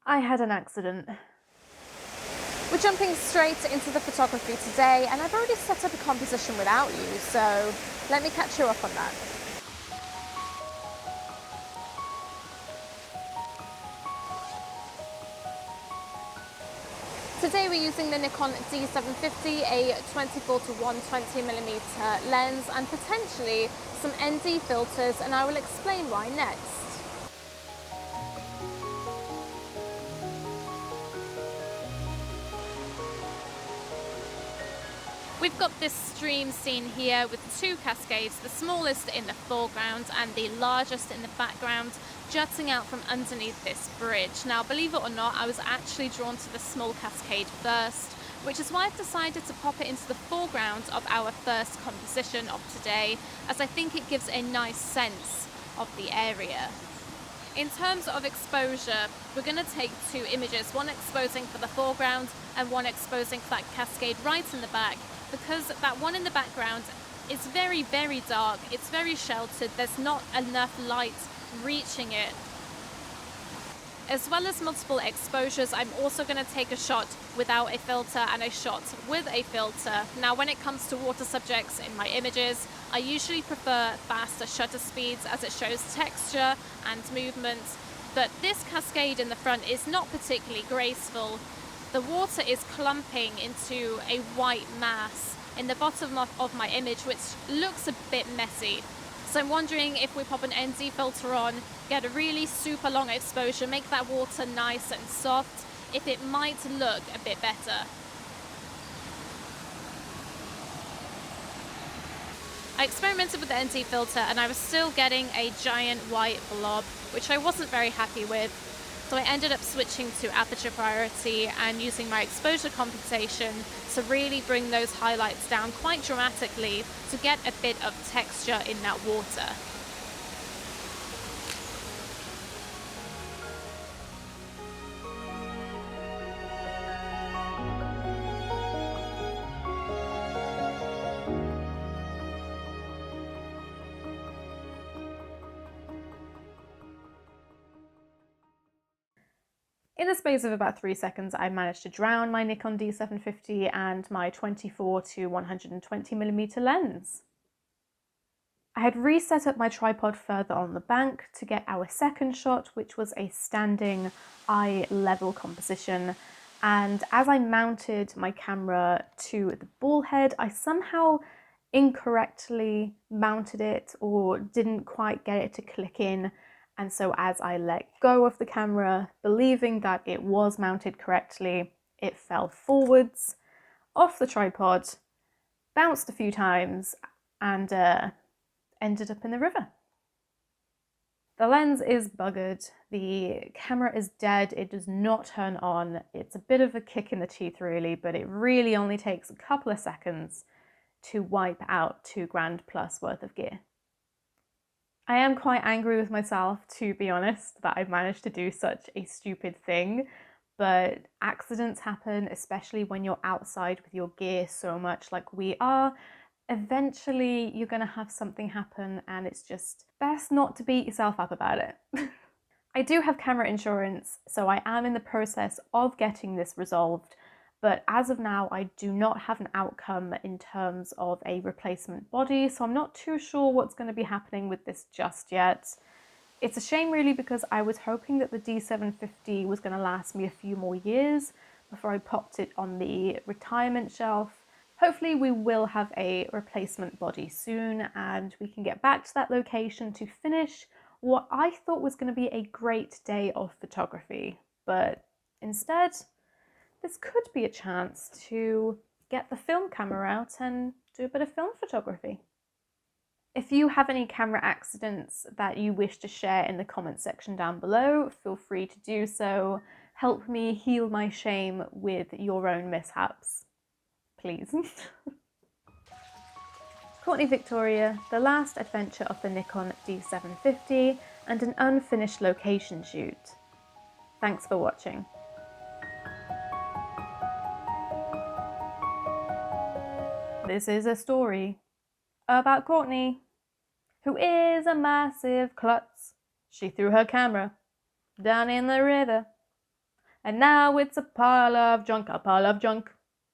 I had an accident. We're jumping straight into the photography today, and I've already set up a composition without you, so let me catch you up on that. Today we're using the Nikon D750, a 24 to 120mm lens, and potentially some ND filters, and I will explain why next. We've got this stream scene here with two cascades, the smallest in the foreground and the largest in the background, jutting out from underneath this bridge. Now, believe it or not, I was actually drawn to the small cascade first, which is why I've decided to pop it into the foreground of our first composition of today, as I think it gives a nice sense of the area. In terms of exposure, we're going to take two images, one exposing for the foreground and one exposing for that cascade right in the back, because that one in the background is very, very dark, it's very sheltered, there's not enough light reaching it. As well as multiple exposures, I'm also going to take a shot without a filter and a shot with a filter. Now, when it comes to water subjects in my images, I usually prefer faster shutter speeds as it shows texture and movement, but this cascade in the front is not particularly graceful. The water is clumping into a white mass in the bottom of my image, which looks a bit messy. So I'm wondering if we pop an ND filter on, get a really super long exposure, make that water nice and soft, if it might look a bit better. I experimented with the ND filter and I was still getting a giant white blob, which I wasn't very happy with. So I ended up switching to aperture priority and using my exposure compensation to really bring those highlights down quite dramatically to get a bit of texture in that water. In the space of about 3 seconds, I managed to drown my Nikon D750 and my 24 to 120mm lens. I had reset up my tripod further on the bank to get our second shot, which was a standing eye level composition. And as I mounted my camera to the ball head, I somehow incorrectly mounted it or didn't quite get it to click in. And so as I let go of the camera, believing that it was mounted correctly, it fell forwards, off the tripod, bounced a few times, and ended up in the river. The lens is buggered, the camera is dead, it does not turn on. It's a bit of a kick in the teeth really, but it really only takes a couple of seconds to wipe out $2,000 plus worth of gear. I am quite angry with myself, to be honest, that I've managed to do such a stupid thing, but accidents happen, especially when you're outside with your gear so much like we are. Eventually you're going to have something happen and it's just best not to beat yourself up about it. I do have camera insurance, so I am in the process of getting this resolved, but as of now I do not have an outcome in terms of a replacement body, so I'm not too sure what's going to be happening with this just yet. It's a shame really, because I was hoping that the D750 was going to last me a few more years before I popped it on the retirement shelf. Hopefully we will have a replacement body soon and we can get back to that location to finish what I thought was going to be a great day of photography, but instead this could be a chance to get the film camera out and do a bit of film photography. If you have any camera accidents that you wish to share in the comment section down below, feel free to do so. Help me heal my shame with your own mishaps, please. Courtney Victoria, the last adventure of the Nikon D750 and an unfinished location shoot. Thanks for watching. This is a story about Courtney, who is a massive klutz. She threw her camera down in the river. And now it's a pile of junk, a pile of junk.